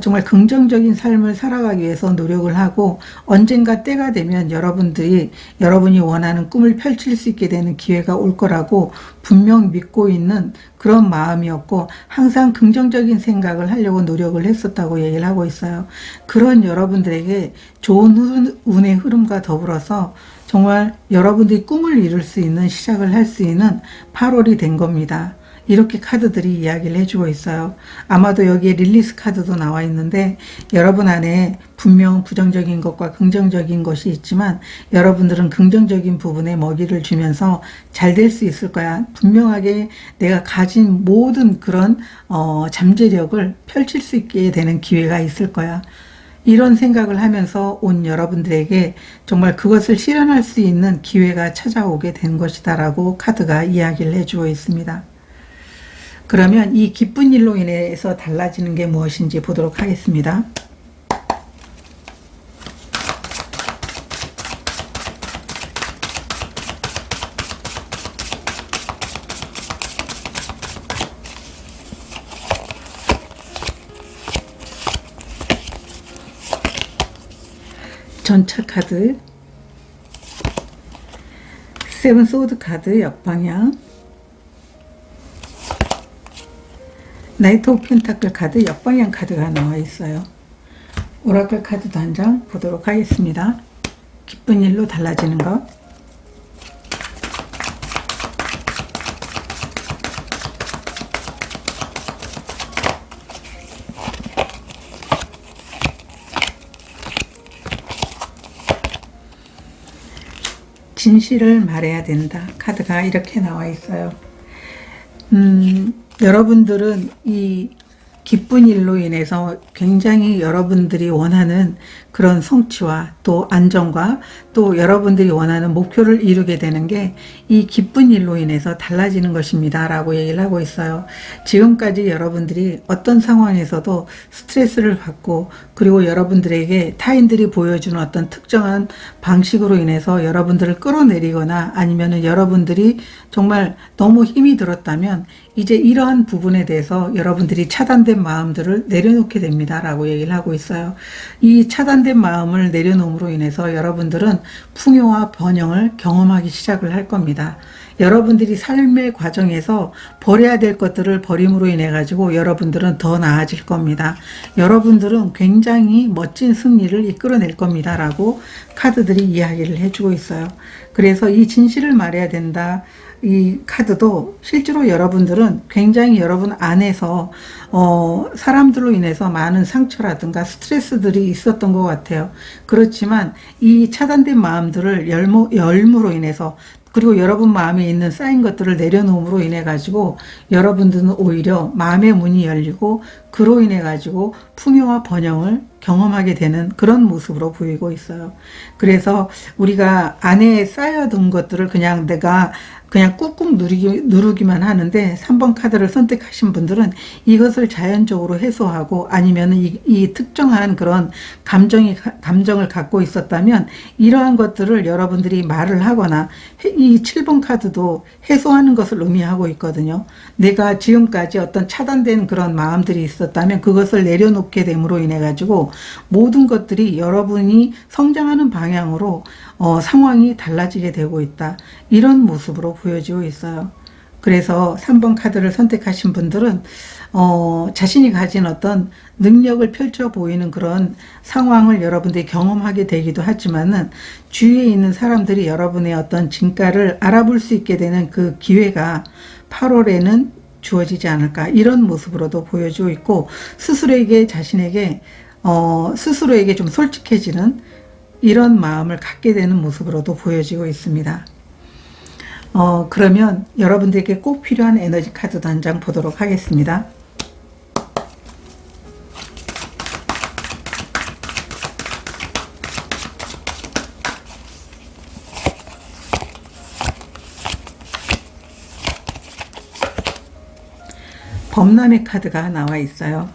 정말 긍정적인 삶을 살아가기 위해서 노력을 하고 언젠가 때가 되면 여러분이 원하는 꿈을 펼칠 수 있게 되는 기회가 올 거라고 분명 믿고 있는 그런 마음이었고 항상 긍정적인 생각을 하려고 노력을 했었다고 얘기를 하고 있어요. 그런 여러분들에게 좋은 운의 흐름과 더불어서 정말 여러분들이 꿈을 이룰 수 있는 시작을 할 수 있는 8월이 된 겁니다. 이렇게 카드들이 이야기를 해주고 있어요. 아마도 여기에 릴리스 카드도 나와 있는데 여러분 안에 분명 부정적인 것과 긍정적인 것이 있지만 여러분들은 긍정적인 부분에 먹이를 주면서 잘 될 수 있을 거야. 분명하게 내가 가진 모든 그런 잠재력을 펼칠 수 있게 되는 기회가 있을 거야. 이런 생각을 하면서 온 여러분들에게 정말 그것을 실현할 수 있는 기회가 찾아오게 된 것이다 라고 카드가 이야기를 해주고 있습니다. 그러면 이 기쁜 일로 인해서 달라지는 게 무엇인지 보도록 하겠습니다. 전차 카드, 세븐 소드 카드 역방향, 나이트 오브 펜타클 카드 역방향 카드가 나와 있어요. 오라클 카드도 한 장 보도록 하겠습니다. 기쁜 일로 달라지는 것. 진실을 말해야 된다. 카드가 이렇게 나와 있어요. 여러분들은 이 기쁜 일로 인해서 굉장히 여러분들이 원하는 그런 성취와 또 안정과 또 여러분들이 원하는 목표를 이루게 되는 게 이 기쁜 일로 인해서 달라지는 것입니다 라고 얘기를 하고 있어요. 지금까지 여러분들이 어떤 상황에서도 스트레스를 받고 그리고 여러분들에게 타인들이 보여주는 어떤 특정한 방식으로 인해서 여러분들을 끌어내리거나 아니면은 여러분들이 정말 너무 힘이 들었다면 이제 이러한 부분에 대해서 여러분들이 차단된 마음들을 내려놓게 됩니다 라고 얘기를 하고 있어요. 이 차단된 마음을 내려놓음으로 인해서 여러분들은 풍요와 번영을 경험하기 시작을 할 겁니다. 여러분들이 삶의 과정에서 버려야 될 것들을 버림으로 인해 가지고 여러분들은 더 나아질 겁니다. 여러분들은 굉장히 멋진 승리를 이끌어낼 겁니다 라고 카드들이 이야기를 해주고 있어요. 그래서 이 진실을 말해야 된다. 이 카드도 실제로 여러분들은 굉장히 여러분 안에서 사람들로 인해서 많은 상처라든가 스트레스들이 있었던 것 같아요. 그렇지만 이 차단된 마음들을 열무로 인해서, 그리고 여러분 마음에 있는 쌓인 것들을 내려놓음으로 인해 가지고 여러분들은 오히려 마음의 문이 열리고 그로 인해 가지고 풍요와 번영을 경험하게 되는 그런 모습으로 보이고 있어요. 그래서 우리가 안에 쌓여둔 것들을 그냥 내가 그냥 꾹꾹 누르기만 하는데 3번 카드를 선택하신 분들은 이것을 자연적으로 해소하고, 아니면 이 특정한 그런 감정을 갖고 있었다면 이러한 것들을 여러분들이 말을 하거나, 이 7번 카드도 해소하는 것을 의미하고 있거든요. 내가 지금까지 어떤 차단된 그런 마음들이 있었다면 그것을 내려놓게 됨으로 인해 가지고 모든 것들이 여러분이 성장하는 방향으로 상황이 달라지게 되고 있다, 이런 모습으로 보여지고 있어요. 그래서 3번 카드를 선택하신 분들은 자신이 가진 어떤 능력을 펼쳐 보이는 그런 상황을 여러분들이 경험하게 되기도 하지만은, 주위에 있는 사람들이 여러분의 어떤 진가를 알아볼 수 있게 되는 그 기회가 8월에는 주어지지 않을까, 이런 모습으로도 보여지고 있고, 자신에게 스스로에게 좀 솔직해지는 이런 마음을 갖게 되는 모습으로도 보여지고 있습니다. 그러면 여러분들에게 꼭 필요한 에너지 카드도 한 장 보도록 하겠습니다. 범람의 카드가 나와 있어요.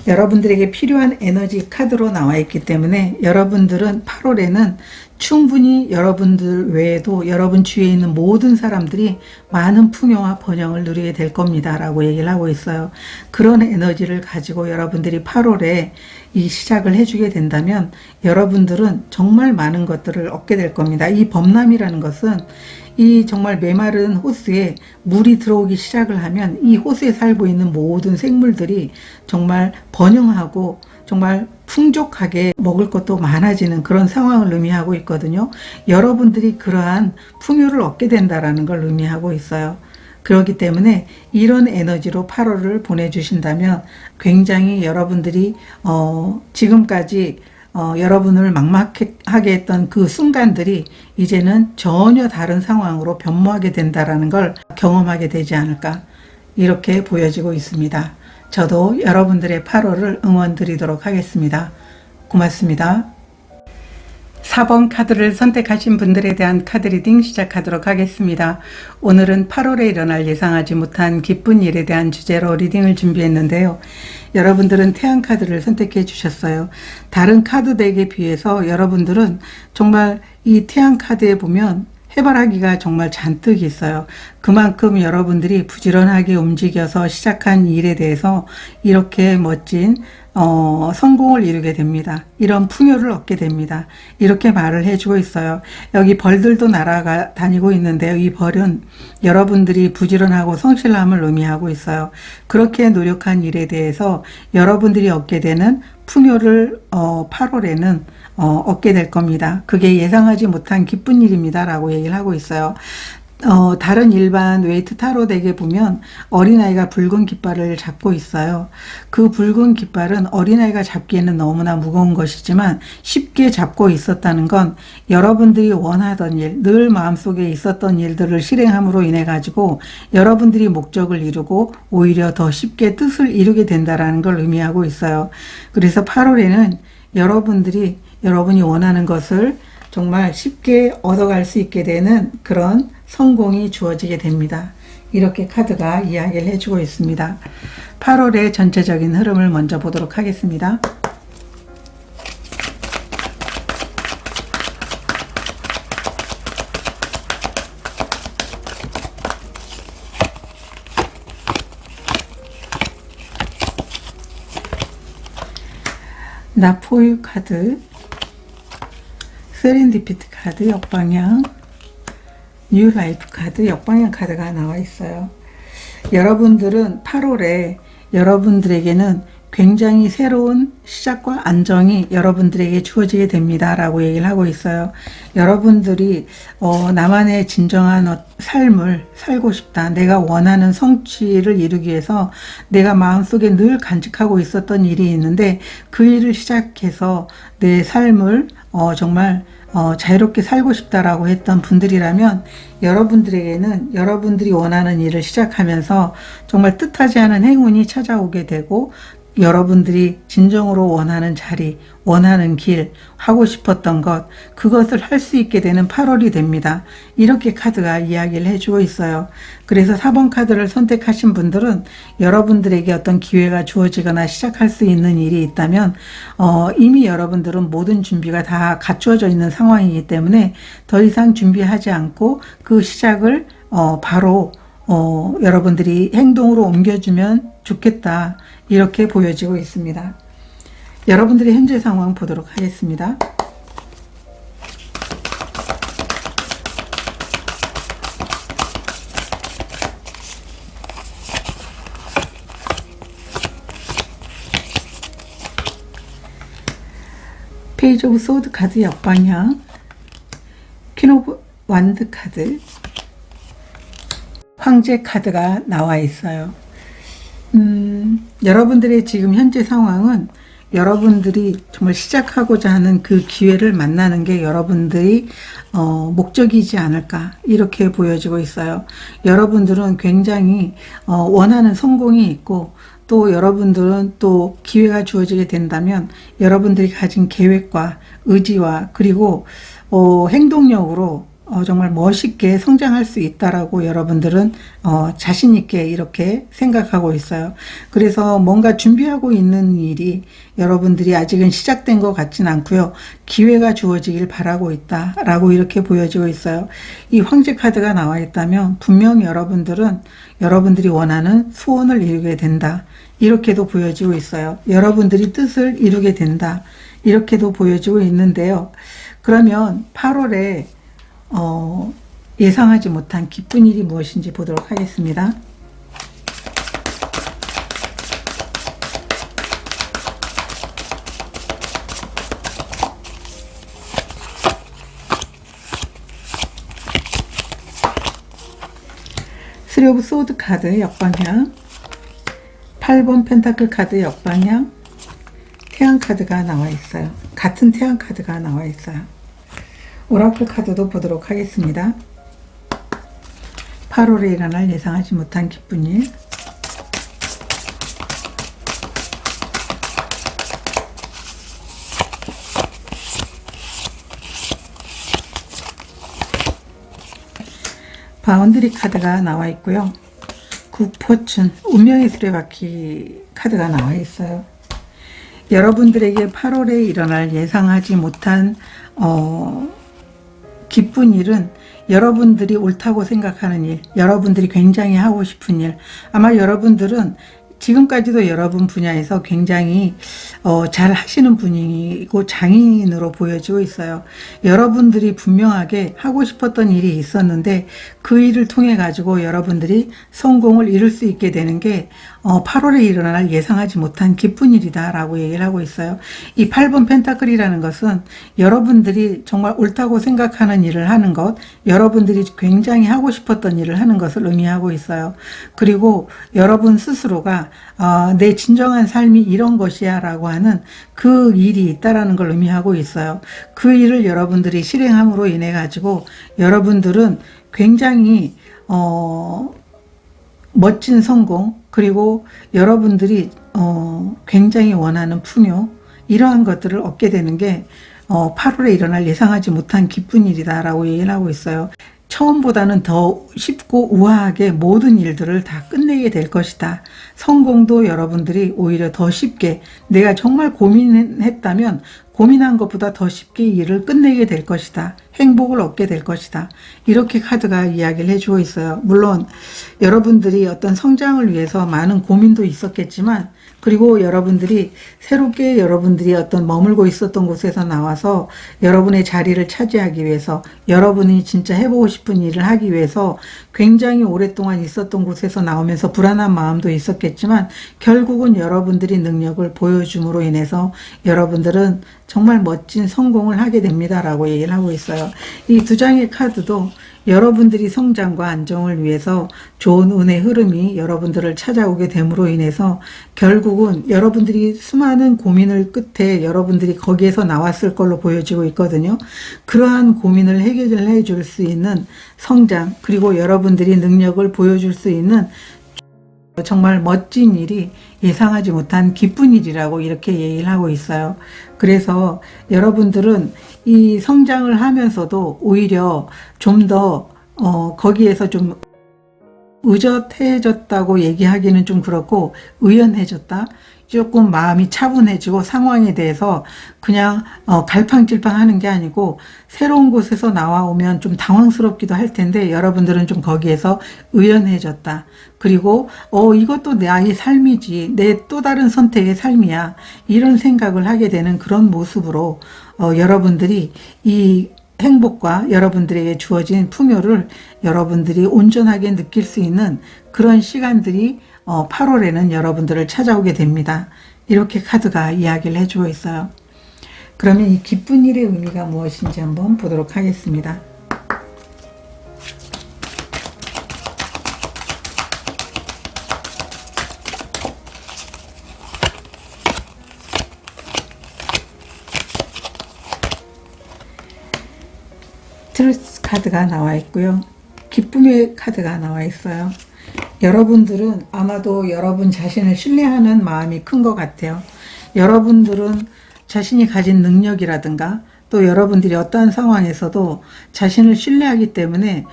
여러분들에게 필요한 에너지 카드로 나와 있기 때문에 여러분들은 8월에는 충분히 여러분들 외에도 여러분 주위에 있는 모든 사람들이 많은 풍요와 번영을 누리게 될 겁니다 라고 얘기를 하고 있어요. 그런 에너지를 가지고 여러분들이 8월에 이 시작을 해주게 된다면 여러분들은 정말 많은 것들을 얻게 될 겁니다. 이 범람이라는 것은 이 정말 메마른 호수에 물이 들어오기 시작을 하면 이 호수에 살고 있는 모든 생물들이 정말 번영하고 정말 풍족하게 먹을 것도 많아지는 그런 상황을 의미하고 있거든요. 여러분들이 그러한 풍요를 얻게 된다라는 걸 의미하고 있어요. 그렇기 때문에 이런 에너지로 8월을 보내주신다면 굉장히 여러분들이 지금까지 여러분을 막막하게 했던 그 순간들이 이제는 전혀 다른 상황으로 변모하게 된다라는 걸 경험하게 되지 않을까, 이렇게 보여지고 있습니다. 저도 여러분들의 8월을 응원 드리도록 하겠습니다. 고맙습니다. 4번 카드를 선택하신 분들에 대한 카드 리딩 시작하도록 하겠습니다. 오늘은 8월에 일어날 예상하지 못한 기쁜 일에 대한 주제로 리딩을 준비했는데요. 여러분들은 태양 카드를 선택해 주셨어요. 다른 카드 덱에 비해서 여러분들은 정말 이 태양 카드에 보면 해바라기가 정말 잔뜩 있어요. 그만큼 여러분들이 부지런하게 움직여서 시작한 일에 대해서 이렇게 멋진 성공을 이루게 됩니다. 이런 풍요를 얻게 됩니다. 이렇게 말을 해주고 있어요. 여기 벌들도 날아다니고 있는데요. 이 벌은 여러분들이 부지런하고 성실함을 의미하고 있어요. 그렇게 노력한 일에 대해서 여러분들이 얻게 되는 풍요를 8월에는 얻게 될 겁니다. 그게 예상하지 못한 기쁜 일입니다 라고 얘기를 하고 있어요. 다른 일반 웨이트 타로 덱에 보면 어린아이가 붉은 깃발을 잡고 있어요. 그 붉은 깃발은 어린아이가 잡기에는 너무나 무거운 것이지만 쉽게 잡고 있었다는 건 여러분들이 원하던 일, 늘 마음속에 있었던 일들을 실행함으로 인해 가지고 여러분들이 목적을 이루고 오히려 더 쉽게 뜻을 이루게 된다는 걸 의미하고 있어요. 그래서 8월에는 여러분이 원하는 것을 정말 쉽게 얻어갈 수 있게 되는 그런 성공이 주어지게 됩니다. 이렇게 카드가 이야기를 해주고 있습니다. 8월의 전체적인 흐름을 먼저 보도록 하겠습니다. 나포유 카드, 세렌디피티 카드 역방향, 뉴 라이프 카드 역방향 카드가 나와 있어요. 여러분들은 8월에 여러분들에게는 굉장히 새로운 시작과 안정이 여러분들에게 주어지게 됩니다 라고 얘기를 하고 있어요. 여러분들이 나만의 진정한 삶을 살고 싶다, 내가 원하는 성취를 이루기 위해서 내가 마음속에 늘 간직하고 있었던 일이 있는데 그 일을 시작해서 내 삶을 정말 자유롭게 살고 싶다라고 했던 분들이라면 여러분들에게는 여러분들이 원하는 일을 시작하면서 정말 뜻하지 않은 행운이 찾아오게 되고 여러분들이 진정으로 원하는 자리, 원하는 길, 하고 싶었던 것, 그것을 할 수 있게 되는 8월이 됩니다. 이렇게 카드가 이야기를 해주고 있어요. 그래서 4번 카드를 선택하신 분들은 여러분들에게 어떤 기회가 주어지거나 시작할 수 있는 일이 있다면 이미 여러분들은 모든 준비가 다 갖추어져 있는 상황이기 때문에 더 이상 준비하지 않고 그 시작을 바로 여러분들이 행동으로 옮겨주면 좋겠다, 이렇게 보여지고 있습니다. 여러분들의 현재 상황 보도록 하겠습니다. 페이지 오브 소드 카드 역방향, 퀸 오브 완드 카드, 황제 카드가 나와 있어요. 여러분들의 지금 현재 상황은 여러분들이 정말 시작하고자 하는 그 기회를 만나는 게 여러분들이 목적이지 않을까, 이렇게 보여지고 있어요. 여러분들은 굉장히 원하는 성공이 있고 또 여러분들은 또 기회가 주어지게 된다면 여러분들이 가진 계획과 의지와 그리고 행동력으로 정말 멋있게 성장할 수 있다라고 여러분들은 자신 있게 이렇게 생각하고 있어요. 그래서 뭔가 준비하고 있는 일이 여러분들이 아직은 시작된 것 같진 않고요. 기회가 주어지길 바라고 있다라고 이렇게 보여지고 있어요. 이 황제 카드가 나와 있다면 분명히 여러분들은 여러분들이 원하는 소원을 이루게 된다, 이렇게도 보여지고 있어요. 여러분들이 뜻을 이루게 된다, 이렇게도 보여지고 있는데요. 그러면 8월에 예상하지 못한 기쁜 일이 무엇인지 보도록 하겠습니다. 쓰리 오브 소드 카드 역방향, 8번 펜타클 카드 역방향, 태양 카드가 나와 있어요. 같은 태양 카드가 나와 있어요. 오라클 카드도 보도록 하겠습니다. 8월에 일어날 예상하지 못한 기쁜 일, 바운드리 카드가 나와 있고요. 굿포춘, 운명의 수레바퀴 카드가 나와 있어요. 여러분들에게 8월에 일어날 예상하지 못한 기쁜 일은 여러분들이 옳다고 생각하는 일, 여러분들이 굉장히 하고 싶은 일, 아마 여러분들은 지금까지도 여러분 분야에서 굉장히 잘 하시는 분이고 장인으로 보여지고 있어요. 여러분들이 분명하게 하고 싶었던 일이 있었는데 그 일을 통해 가지고 여러분들이 성공을 이룰 수 있게 되는 게 8월에 일어날 예상하지 못한 기쁜 일이다 라고 얘기를 하고 있어요. 이 8번 펜타클이라는 것은 여러분들이 정말 옳다고 생각하는 일을 하는 것, 여러분들이 굉장히 하고 싶었던 일을 하는 것을 의미하고 있어요. 그리고 여러분 스스로가 내 진정한 삶이 이런 것이야 라고 하는 그 일이 있다라는 걸 의미하고 있어요. 그 일을 여러분들이 실행함으로 인해 가지고 여러분들은 굉장히 멋진 성공, 그리고 여러분들이 굉장히 원하는 풍요, 이러한 것들을 얻게 되는 게 8월에 일어날 예상하지 못한 기쁜 일이다 라고 얘기를 하고 있어요. 처음보다는 더 쉽고 우아하게 모든 일들을 다 끝내게 될 것이다. 성공도 여러분들이 오히려 더 쉽게, 내가 정말 고민했다면 고민한 것보다 더 쉽게 일을 끝내게 될 것이다. 행복을 얻게 될 것이다. 이렇게 카드가 이야기를 해주고 있어요. 물론 여러분들이 어떤 성장을 위해서 많은 고민도 있었겠지만, 그리고 여러분들이 새롭게 여러분들이 어떤 머물고 있었던 곳에서 나와서 여러분의 자리를 차지하기 위해서, 여러분이 진짜 해보고 싶은 일을 하기 위해서 굉장히 오랫동안 있었던 곳에서 나오면서 불안한 마음도 있었겠지만, 결국은 여러분들이 능력을 보여줌으로 인해서 여러분들은 정말 멋진 성공을 하게 됩니다 라고 얘기를 하고 있어요. 이 두 장의 카드도 여러분들이 성장과 안정을 위해서 좋은 운의 흐름이 여러분들을 찾아오게 됨으로 인해서 결국은 여러분들이 수많은 고민을 끝에 여러분들이 거기에서 나왔을 걸로 보여지고 있거든요. 그러한 고민을 해결해 줄 수 있는 성장, 그리고 여러분들이 능력을 보여줄 수 있는 정말 멋진 일이 예상하지 못한 기쁜 일이라고 이렇게 얘기를 하고 있어요. 그래서 여러분들은 이 성장을 하면서도 오히려 좀 더 거기에서 좀 의젓해졌다고 얘기하기는 좀 그렇고, 의연해졌다, 조금 마음이 차분해지고 상황에 대해서 그냥 갈팡질팡 하는 게 아니고, 새로운 곳에서 나와오면 좀 당황스럽기도 할 텐데 여러분들은 좀 거기에서 의연해졌다. 그리고 이것도 나의 삶이지, 내 또 다른 선택의 삶이야, 이런 생각을 하게 되는 그런 모습으로 여러분들이 이 행복과 여러분들에게 주어진 풍요를 여러분들이 온전하게 느낄 수 있는 그런 시간들이 8월에는 여러분들을 찾아오게 됩니다. 이렇게 카드가 이야기를 해주고 있어요. 그러면 이 기쁜 일의 의미가 무엇인지 한번 보도록 하겠습니다. 트루스 카드가 나와 있고요. 기쁨의 카드가 나와 있어요. 여러분들은 아마도 여러분 자신을 신뢰하는 마음이 큰 것 같아요. 여러분들은 자신이 가진 능력이라든가 또 여러분들이 어떠한 상황에서도 자신을 신뢰하기 때문에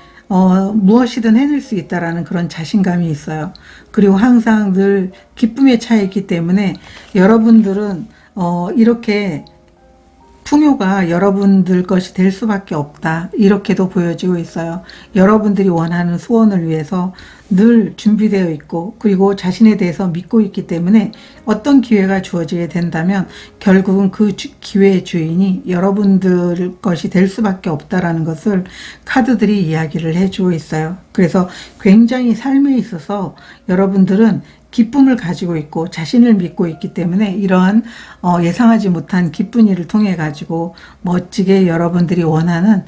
무엇이든 해낼 수 있다라는 그런 자신감이 있어요. 그리고 항상 늘 기쁨에 차 있기 때문에 여러분들은 이렇게 풍요가 여러분들 것이 될 수밖에 없다, 이렇게도 보여지고 있어요. 여러분들이 원하는 소원을 위해서 늘 준비되어 있고, 그리고 자신에 대해서 믿고 있기 때문에 어떤 기회가 주어지게 된다면 결국은 그 기회의 주인이 여러분들 것이 될 수밖에 없다라는 것을 카드들이 이야기를 해주고 있어요. 그래서 굉장히 삶에 있어서 여러분들은 기쁨을 가지고 있고 자신을 믿고 있기 때문에 이러한 예상하지 못한 기쁜 일을 통해 가지고 멋지게 여러분들이 원하는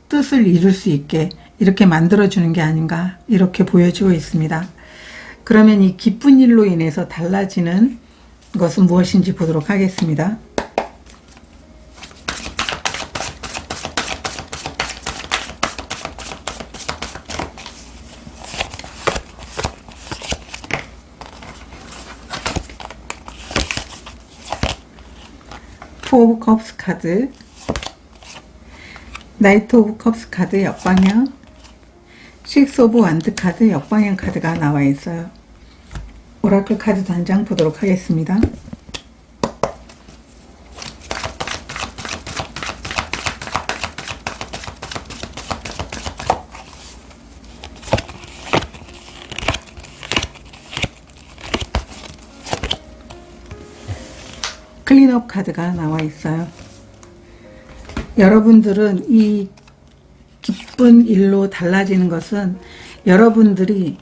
뜻을 이룰 수 있게 이렇게 만들어주는 게 아닌가, 이렇게 보여지고 있습니다. 그러면 이 기쁜 일로 인해서 달라지는 것은 무엇인지 보도록 하겠습니다. 포 오브 컵스 카드, 나이트 오브 컵스 카드 역방향, 식스 오브 완드 카드 역방향 카드가 나와 있어요. 오라클 카드 단장 보도록 하겠습니다. 클린업 카드가 나와 있어요. 여러분들은 이 기쁜 일로 달라지는 것은 여러분들이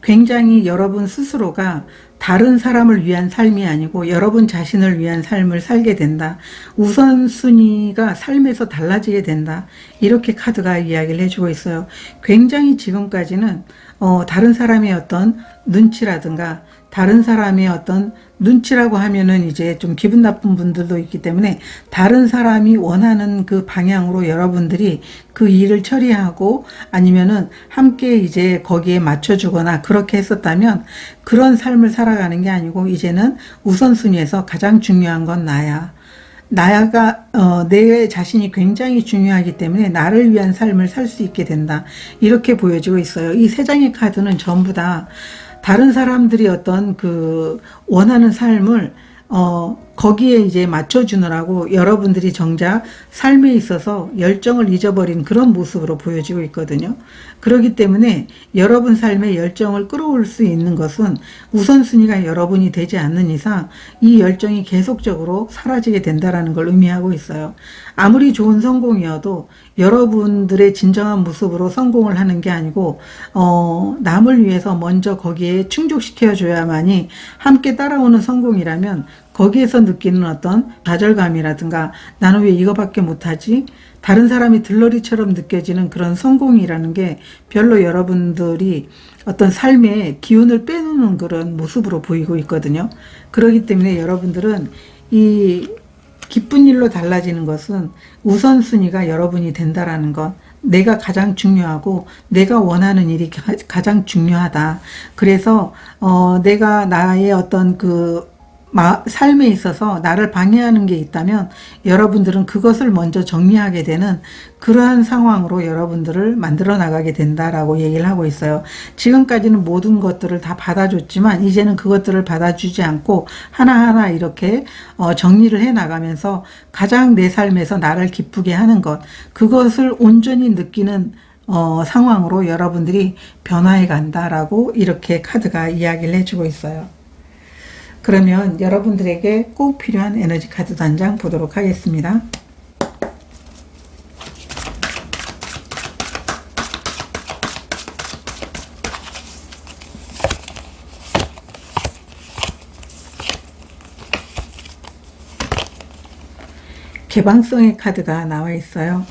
굉장히 여러분 스스로가 다른 사람을 위한 삶이 아니고 여러분 자신을 위한 삶을 살게 된다. 우선순위가 삶에서 달라지게 된다. 이렇게 카드가 이야기를 해주고 있어요. 굉장히 지금까지는 다른 사람의 어떤 눈치라든가, 다른 사람의 어떤 눈치라고 하면은 이제 좀 기분 나쁜 분들도 있기 때문에 다른 사람이 원하는 그 방향으로 여러분들이 그 일을 처리하고 아니면은 함께 이제 거기에 맞춰주거나 그렇게 했었다면 그런 삶을 살아가는 게 아니고 이제는 우선순위에서 가장 중요한 건 나야. 나야가 내 자신이 굉장히 중요하기 때문에 나를 위한 삶을 살 수 있게 된다. 이렇게 보여지고 있어요. 이 세 장의 카드는 전부 다 다른 사람들이 어떤 그 원하는 삶을 거기에 이제 맞춰주느라고 여러분들이 정작 삶에 있어서 열정을 잊어버린 그런 모습으로 보여지고 있거든요. 그렇기 때문에 여러분 삶에 열정을 끌어올 수 있는 것은 우선순위가 여러분이 되지 않는 이상 이 열정이 계속적으로 사라지게 된다는 걸 의미하고 있어요. 아무리 좋은 성공이어도 여러분들의 진정한 모습으로 성공을 하는 게 아니고 남을 위해서 먼저 거기에 충족시켜줘야만이 함께 따라오는 성공이라면 거기에서 느끼는 어떤 좌절감이라든가 나는 왜 이거밖에 못하지? 다른 사람이 들러리처럼 느껴지는 그런 성공이라는 게 별로 여러분들이 어떤 삶의 기운을 빼놓는 그런 모습으로 보이고 있거든요. 그렇기 때문에 여러분들은 이 기쁜 일로 달라지는 것은 우선순위가 여러분이 된다라는 것, 내가 가장 중요하고 내가 원하는 일이 가장 중요하다. 그래서 내가 나의 어떤 그 삶에 있어서 나를 방해하는 게 있다면 여러분들은 그것을 먼저 정리하게 되는 그러한 상황으로 여러분들을 만들어 나가게 된다라고 얘기를 하고 있어요. 지금까지는 모든 것들을 다 받아줬지만 이제는 그것들을 받아주지 않고 하나하나 이렇게 정리를 해 나가면서 가장 내 삶에서 나를 기쁘게 하는 것, 그것을 온전히 느끼는 상황으로 여러분들이 변화해 간다라고 이렇게 카드가 이야기를 해주고 있어요. 그러면 여러분들에게 꼭 필요한 에너지 카드 한 장 보도록 하겠습니다. 개방성의 카드가 나와 있어요.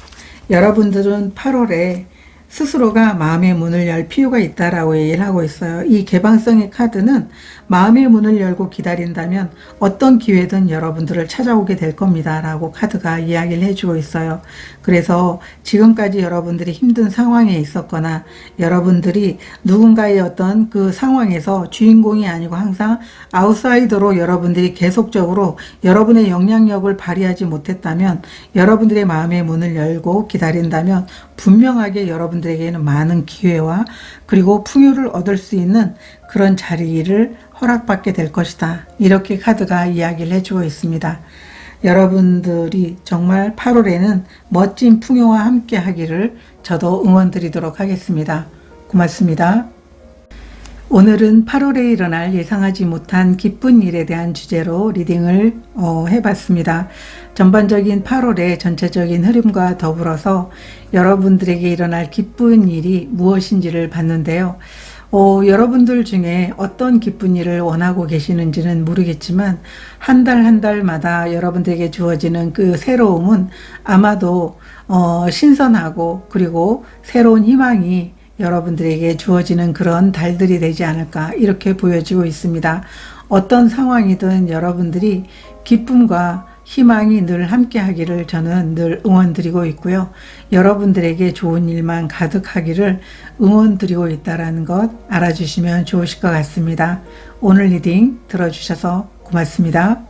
여러분들은 8월에 스스로가 마음의 문을 열 필요가 있다라고 얘기를 하고 있어요. 이 개방성의 카드는 마음의 문을 열고 기다린다면 어떤 기회든 여러분들을 찾아오게 될 겁니다 라고 카드가 이야기를 해주고 있어요. 그래서 지금까지 여러분들이 힘든 상황에 있었거나 여러분들이 누군가의 어떤 그 상황에서 주인공이 아니고 항상 아웃사이더로 여러분들이 계속적으로 여러분의 영향력을 발휘하지 못했다면, 여러분들의 마음의 문을 열고 기다린다면 분명하게 여러분들에게는 많은 기회와 그리고 풍요를 얻을 수 있는 그런 자리를 허락받게 될 것이다. 이렇게 카드가 이야기를 해주고 있습니다. 여러분들이 정말 8월에는 멋진 풍요와 함께 하기를 저도 응원 드리도록 하겠습니다. 고맙습니다. 오늘은 8월에 일어날 예상하지 못한 기쁜 일에 대한 주제로 리딩을 해봤습니다. 전반적인 8월의 전체적인 흐름과 더불어서 여러분들에게 일어날 기쁜 일이 무엇인지를 봤는데요. 여러분들 중에 어떤 기쁜 일을 원하고 계시는지는 모르겠지만 한 달 한 달마다 여러분들에게 주어지는 그 새로움은 아마도 신선하고 그리고 새로운 희망이 여러분들에게 주어지는 그런 달들이 되지 않을까 이렇게 보여지고 있습니다. 어떤 상황이든 여러분들이 기쁨과 희망이 늘 함께 하기를 저는 늘 응원 드리고 있고요. 여러분들에게 좋은 일만 가득하기를 응원 드리고 있다는 것 알아주시면 좋으실 것 같습니다. 오늘 리딩 들어주셔서 고맙습니다.